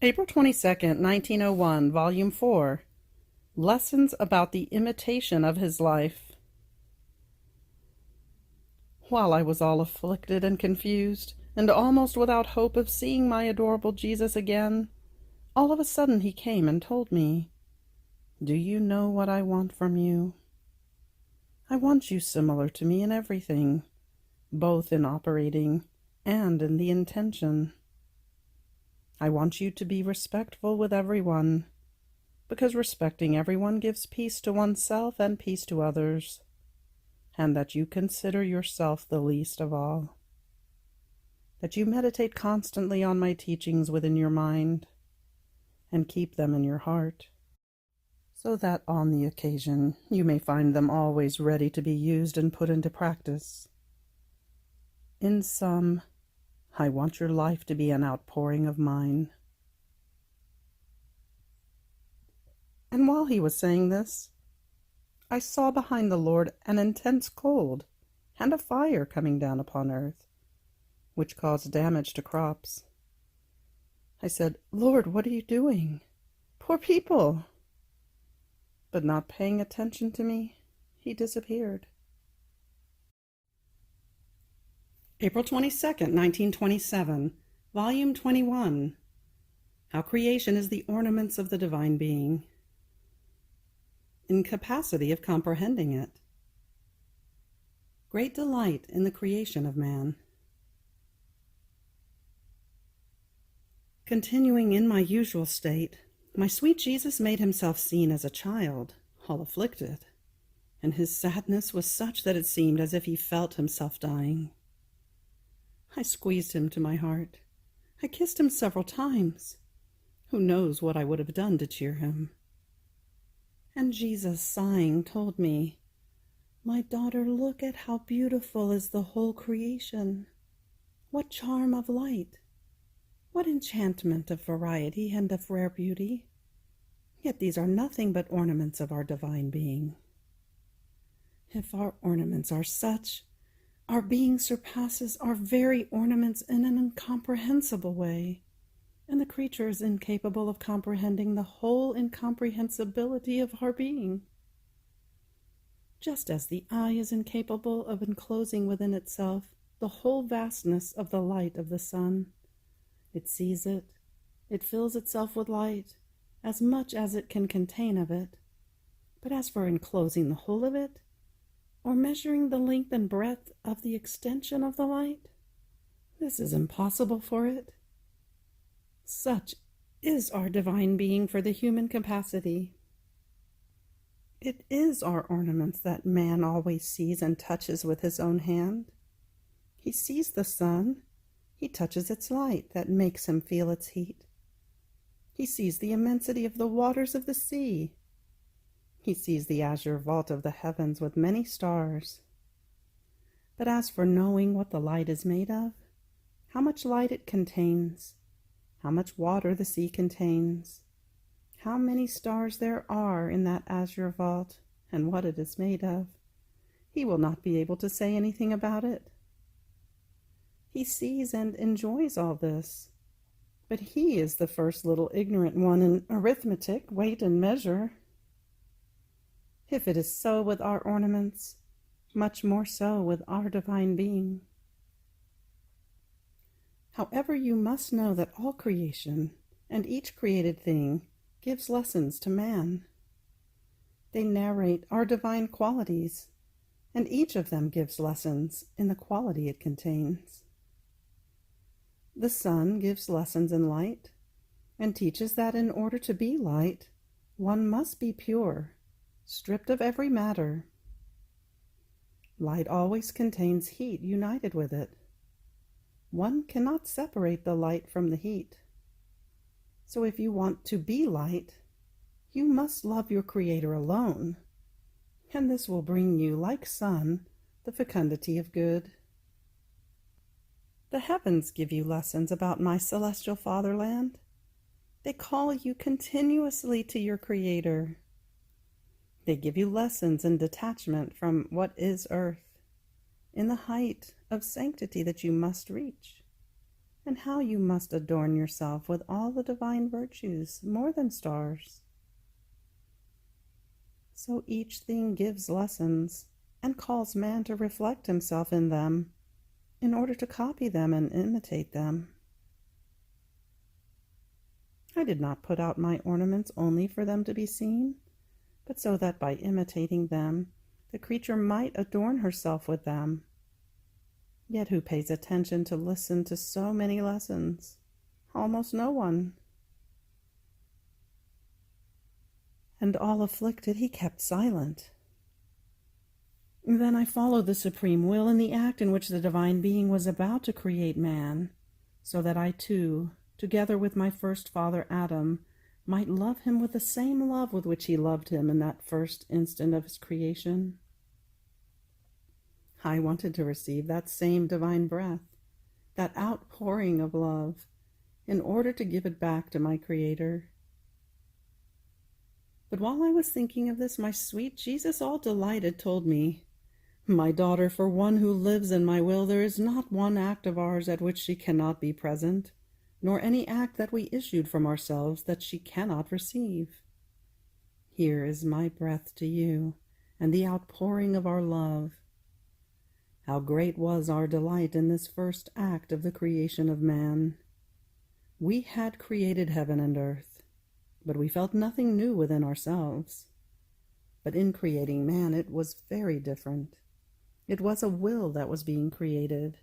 April 22nd, 1901, Volume 4. Lessons about the imitation of his life. While I was all afflicted and confused, and almost without hope of seeing my adorable Jesus again, all of a sudden he came and told me, "Do you know what I want from you? I want you similar to me in everything, both in operating and in the intention. I want you to be respectful with everyone, because respecting everyone gives peace to oneself and peace to others, and that you consider yourself the least of all. That you meditate constantly on my teachings within your mind, and keep them in your heart, so that on the occasion you may find them always ready to be used and put into practice. In sum, I want your life to be an outpouring of mine." And while he was saying this, I saw behind the Lord an intense cold and a fire coming down upon earth, which caused damage to crops. I said, "Lord, what are you doing? Poor people!" But not paying attention to me, he disappeared. April 22nd, 1927, Volume 21. How Creation is the Ornaments of the Divine Being. Incapacity of comprehending it. Great delight in the creation of man. Continuing in my usual state, my sweet Jesus made himself seen as a child, all afflicted, and his sadness was such that it seemed as if he felt himself dying. I squeezed him to my heart. I kissed him several times. Who knows what I would have done to cheer him? And Jesus, sighing, told me, "My daughter, look at how beautiful is the whole creation. What charm of light! What enchantment of variety and of rare beauty! Yet these are nothing but ornaments of our divine being. If our ornaments are such, our being surpasses our very ornaments in an incomprehensible way, and the creature is incapable of comprehending the whole incomprehensibility of our being. Just as the eye is incapable of enclosing within itself the whole vastness of the light of the sun, it sees it, it fills itself with light, as much as it can contain of it, but as for enclosing the whole of it, or measuring the length and breadth of the extension of the light, this is impossible for it. Such is our divine being for the human capacity. It is our ornaments that man always sees and touches with his own hand. He sees the sun, he touches its light that makes him feel its heat. He sees the immensity of the waters of the sea. He sees the azure vault of the heavens with many stars. But as for knowing what the light is made of, how much light it contains, how much water the sea contains, how many stars there are in that azure vault, and what it is made of, he will not be able to say anything about it. He sees and enjoys all this, but he is the first little ignorant one in arithmetic, weight, and measure. If it is so with our ornaments, much more so with our divine being. However, you must know that all creation and each created thing gives lessons to man. They narrate our divine qualities, and each of them gives lessons in the quality it contains. The sun gives lessons in light, and teaches that in order to be light, one must be pure, stripped of every matter. Light always contains heat united with it. One cannot separate the light from the heat. So if you want to be light, you must love your Creator alone, and this will bring you, like sun, the fecundity of good. The heavens give you lessons about my celestial fatherland. They call you continuously to your Creator. They give you lessons in detachment from what is earth, in the height of sanctity that you must reach, and how you must adorn yourself with all the divine virtues more than stars. So each thing gives lessons and calls man to reflect himself in them in order to copy them and imitate them. I did not put out my ornaments only for them to be seen, but so that by imitating them, the creature might adorn herself with them. Yet who pays attention to listen to so many lessons? Almost no one. And all afflicted, he kept silent. Then I followed the supreme will in the act in which the divine being was about to create man, so that I too, together with my first father Adam, might love him with the same love with which he loved him in that first instant of his creation. I wanted to receive that same divine breath, that outpouring of love, in order to give it back to my Creator. But while I was thinking of this, my sweet Jesus, all delighted, told me, "My daughter, for one who lives in my will, there is not one act of ours at which she cannot be present, nor any act that we issued from ourselves that she cannot receive. Here is my breath to you, and the outpouring of our love. How great was our delight in this first act of the creation of man! We had created heaven and earth, but we felt nothing new within ourselves. But in creating man, it was very different. It was a will that was being created,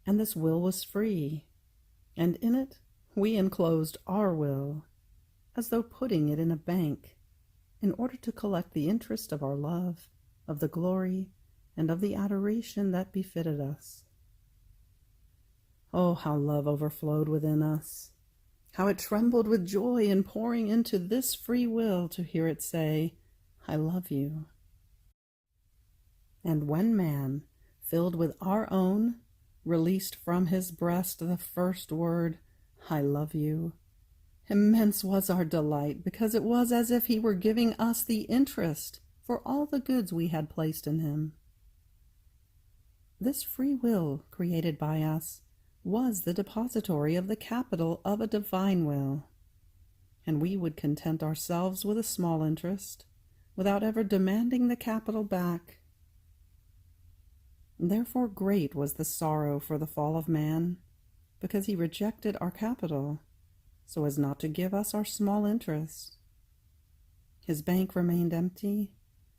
and this will was free, and in it we enclosed our will, as though putting it in a bank, in order to collect the interest of our love, of the glory, and of the adoration that befitted us. Oh, how love overflowed within us! How it trembled with joy in pouring into this free will to hear it say, 'I love you.' And when man, filled with our own, released from his breast the first word, 'I love you,' immense was our delight, because it was as if he were giving us the interest for all the goods we had placed in him. This free will, created by us, was the depository of the capital of a divine will, and we would content ourselves with a small interest, without ever demanding the capital back. Therefore great was the sorrow for the fall of man, because he rejected our capital, so as not to give us our small interest. His bank remained empty,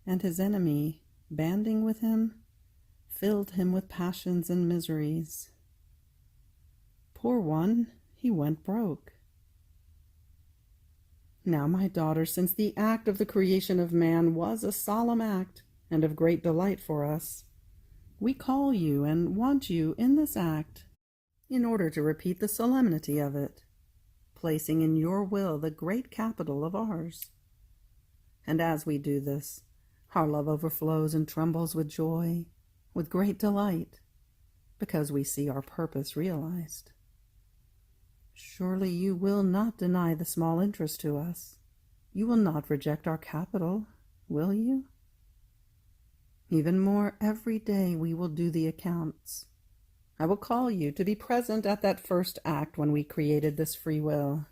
and his enemy, banding with him, filled him with passions and miseries. Poor one, he went broke. Now, my daughter, since the act of the creation of man was a solemn act and of great delight for us, we call you and want you in this act in order to repeat the solemnity of it, placing in your will the great capital of ours. And as we do this, our love overflows and trembles with joy, with great delight, because we see our purpose realized. Surely you will not deny the small interest to us. You will not reject our capital, will you? Even more, every day we will do the accounts. I will call you to be present at that first act when we created this free will.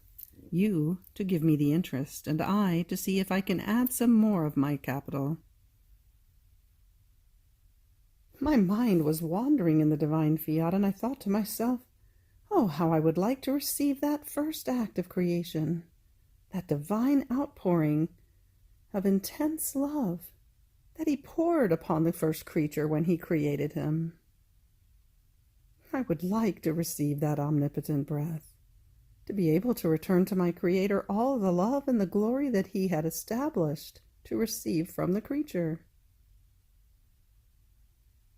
You to give me the interest, and I to see if I can add some more of my capital. My mind was wandering in the divine fiat, and I thought to myself, oh, how I would like to receive that first act of creation, that divine outpouring of intense love that he poured upon the first creature when he created him. I would like to receive that omnipotent breath, to be able to return to my Creator all the love and the glory that he had established to receive from the creature.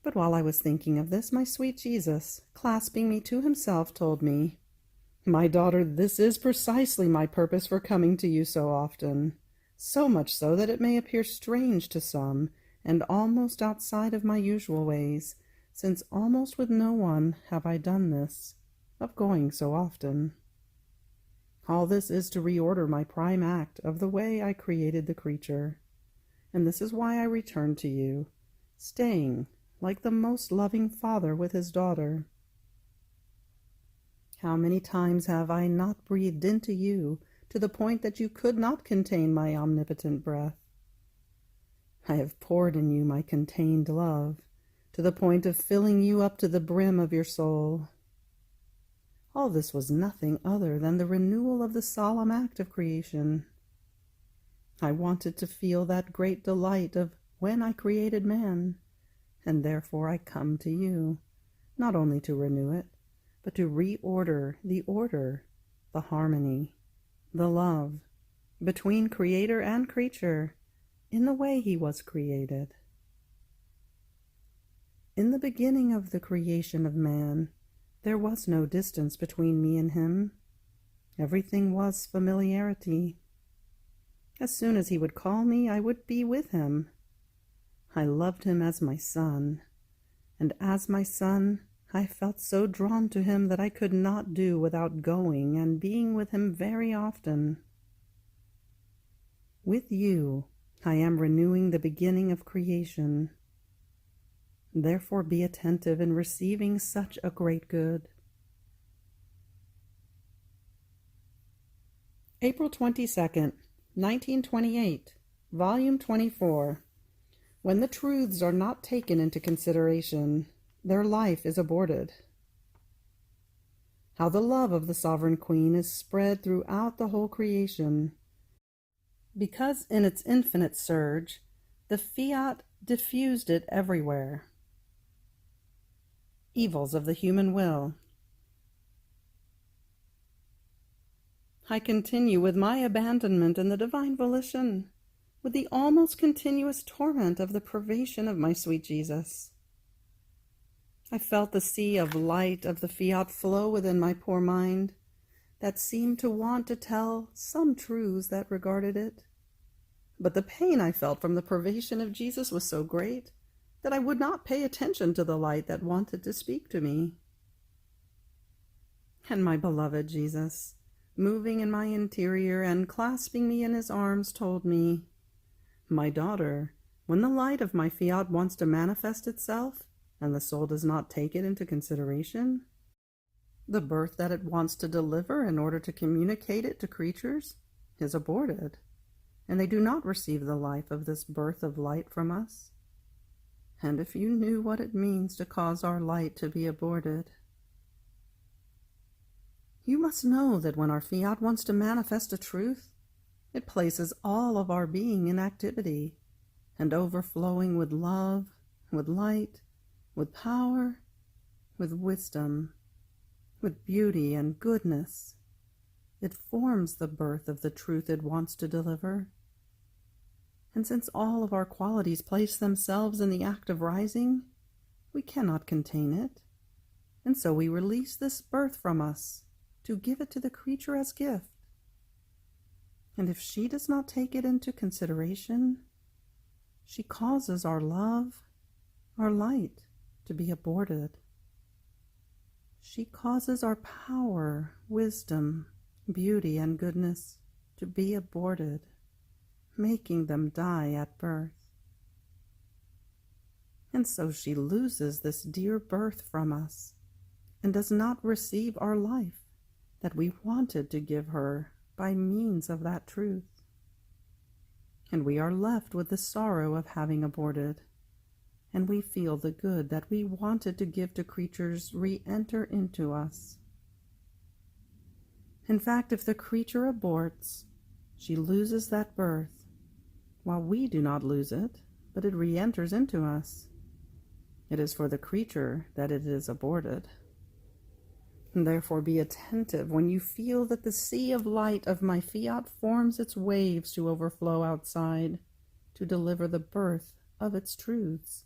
But while I was thinking of this, my sweet Jesus, clasping me to himself, told me, "My daughter, this is precisely my purpose for coming to you so often, so much so that it may appear strange to some, and almost outside of my usual ways, since almost with no one have I done this, of going so often. All this is to reorder my prime act of the way I created the creature, and this is why I return to you, staying like the most loving father with his daughter. How many times have I not breathed into you to the point that you could not contain my omnipotent breath? I have poured in you my contained love, to the point of filling you up to the brim of your soul. All this was nothing other than the renewal of the solemn act of creation. I wanted to feel that great delight of when I created man, and therefore I come to you, not only to renew it, but to reorder the order, the harmony, the love between creator and creature in the way he was created. In the beginning of the creation of man, there was no distance between me and him. Everything was familiarity. As soon as he would call me, I would be with him. I loved him as my son, and as my son, I felt so drawn to him that I could not do without going and being with him very often. With you, I am renewing the beginning of creation. Therefore be attentive in receiving such a great good. April 22nd, 1928, Volume 24. When the truths are not taken into consideration, their life is aborted. How the love of the Sovereign Queen is spread throughout the whole creation, because in its infinite surge, the Fiat diffused it everywhere. Evils of the human will. I continue with my abandonment in the divine volition, with the almost continuous torment of the privation of my sweet Jesus. I felt the sea of light of the Fiat flow within my poor mind, that seemed to want to tell some truths that regarded it. But the pain I felt from the privation of Jesus was so great that I would not pay attention to the light that wanted to speak to me. And my beloved Jesus, moving in my interior and clasping me in his arms, told me, "My daughter, when the light of my Fiat wants to manifest itself, and the soul does not take it into consideration, the birth that it wants to deliver in order to communicate it to creatures is aborted, and they do not receive the life of this birth of light from us. And if you knew what it means to cause our light to be aborted. You must know that when our Fiat wants to manifest a truth, it places all of our being in activity and overflowing with love, with light, with power, with wisdom, with beauty and goodness. It forms the birth of the truth it wants to deliver. And since all of our qualities place themselves in the act of rising, we cannot contain it, and so we release this birth from us to give it to the creature as gift. And if she does not take it into consideration, she causes our love, our light, to be aborted. She causes our power, wisdom, beauty, and goodness to be aborted, making them die at birth. And so she loses this dear birth from us and does not receive our life that we wanted to give her by means of that truth. And we are left with the sorrow of having aborted, and we feel the good that we wanted to give to creatures re-enter into us. In fact, if the creature aborts, she loses that birth, while we do not lose it, but it re-enters into us. It is for the creature that it is aborted. And therefore be attentive when you feel that the sea of light of my Fiat forms its waves to overflow outside, to deliver the birth of its truths.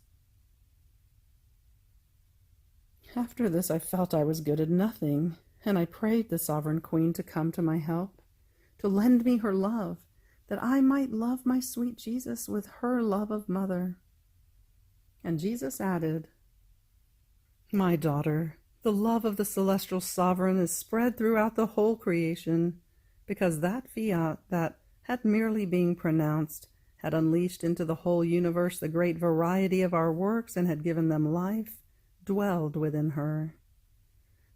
After this I felt I was good at nothing, and I prayed the Sovereign Queen to come to my help, to lend me her love, that I might love my sweet Jesus with her love of mother. And Jesus added, "My daughter, the love of the celestial sovereign is spread throughout the whole creation, because that Fiat that, had merely been pronounced, had unleashed into the whole universe the great variety of our works and had given them life, dwelled within her.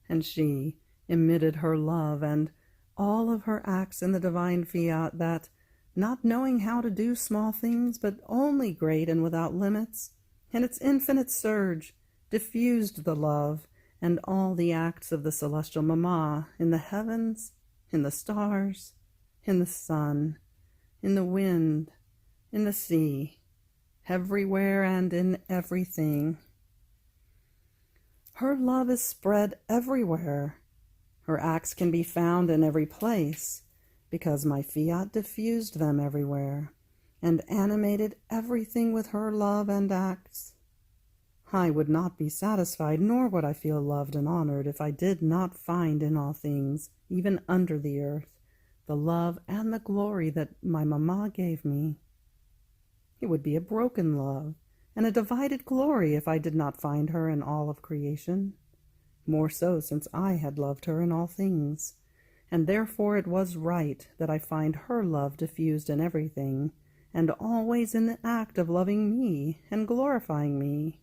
And she, emitted her love and all of her acts in the divine fiat that, not knowing how to do small things, but only great and without limits, in its infinite surge, diffused the love and all the acts of the celestial Mamma in the heavens, in the stars, in the sun, in the wind, in the sea, everywhere and in everything. Her love is spread everywhere. Her acts can be found in every place, because my fiat diffused them everywhere, and animated everything with her love and acts. I would not be satisfied, nor would I feel loved and honored, if I did not find in all things, even under the earth, the love and the glory that my Mamma gave me. It would be a broken love and a divided glory if I did not find her in all of creation, more so since I had loved her in all things, and therefore it was right that I find her love diffused in everything, and always in the act of loving me and glorifying me.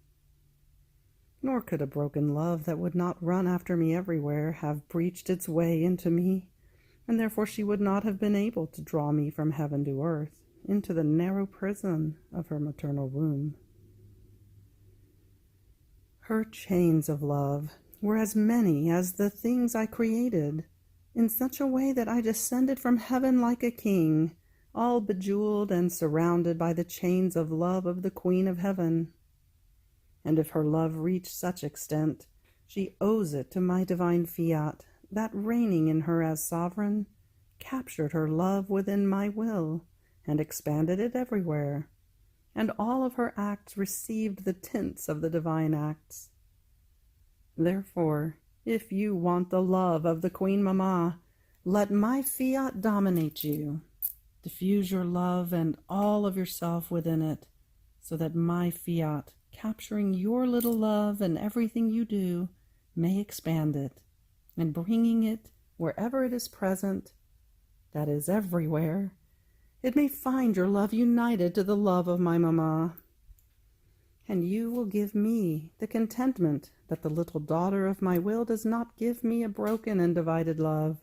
Nor could a broken love that would not run after me everywhere have breached its way into me, and therefore she would not have been able to draw me from heaven to earth into the narrow prison of her maternal womb. Her chains of love were as many as the things I created, in such a way that I descended from heaven like a king, all bejeweled and surrounded by the chains of love of the Queen of Heaven. And if her love reached such extent, she owes it to my divine fiat, that reigning in her as sovereign, captured her love within my will, and expanded it everywhere, and all of her acts received the tints of the divine acts. Therefore, if you want the love of the Queen Mamma, let my fiat dominate you. Diffuse your love and all of yourself within it, so that my fiat, capturing your little love and everything you do, may expand it, and bringing it wherever it is present, that is everywhere, it may find your love united to the love of my Mamma. And you will give me the contentment that the little daughter of my will does not give me a broken and divided love,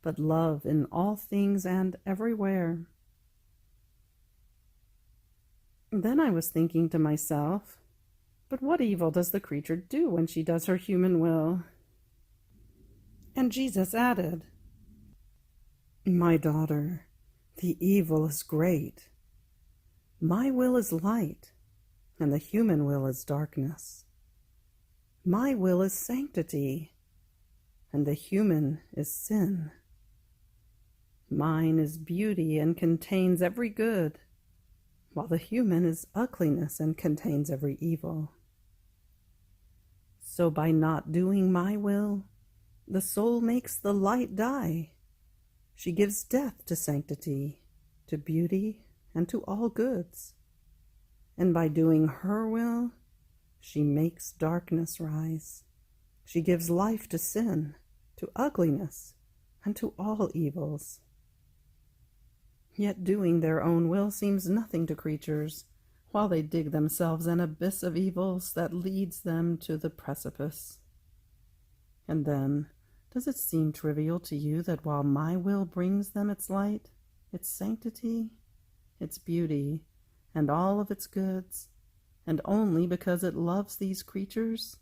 but love in all things and everywhere. Then I was thinking to myself, but what evil does the creature do when she does her human will? And Jesus added, My daughter, the evil is great. My will is light, and the human will is darkness. My will is sanctity, and the human is sin. Mine is beauty and contains every good, while the human is ugliness and contains every evil. So by not doing my will, the soul makes the light die. She gives death to sanctity, to beauty, and to all goods. And by doing her will, she makes darkness rise. She gives life to sin, to ugliness, and to all evils. Yet doing their own will seems nothing to creatures, while they dig themselves an abyss of evils that leads them to the precipice. And then, does it seem trivial to you that while my will brings them its light, its sanctity, its beauty, and all of its goods, and only because it loves these creatures,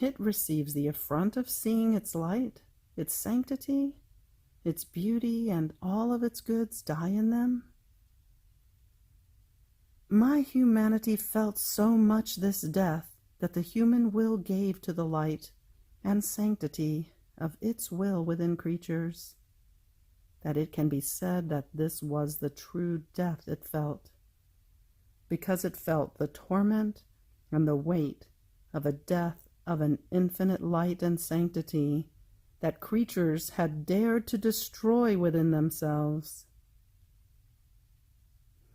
it receives the affront of seeing its light, its sanctity, its beauty, and all of its goods die in them? My humanity felt so much this death that the human will gave to the light and sanctity of its will within creatures, that it can be said that this was the true death it felt, because it felt the torment and the weight of a death of an infinite light and sanctity that creatures had dared to destroy within themselves.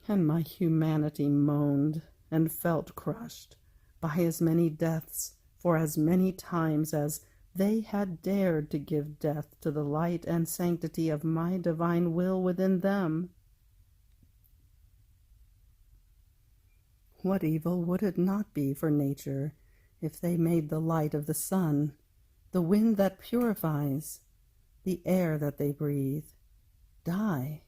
And my humanity moaned and felt crushed by as many deaths for as many times as they had dared to give death to the light and sanctity of my divine will within them. What evil would it not be for nature if they made the light of the sun, the wind that purifies, the air that they breathe, die,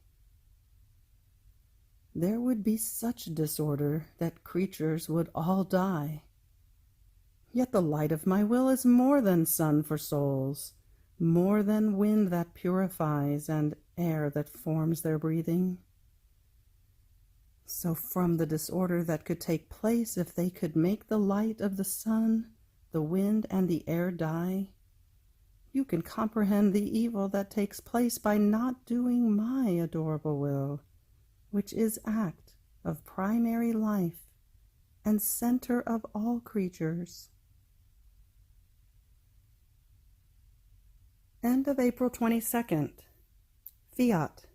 there would be such disorder that creatures would all die. Yet the light of my will is more than sun for souls, more than wind that purifies and air that forms their breathing. So from the disorder that could take place if they could make the light of the sun, the wind, and the air die, you can comprehend the evil that takes place by not doing my adorable will, which is act of primary life and center of all creatures. End of April 22nd. Fiat.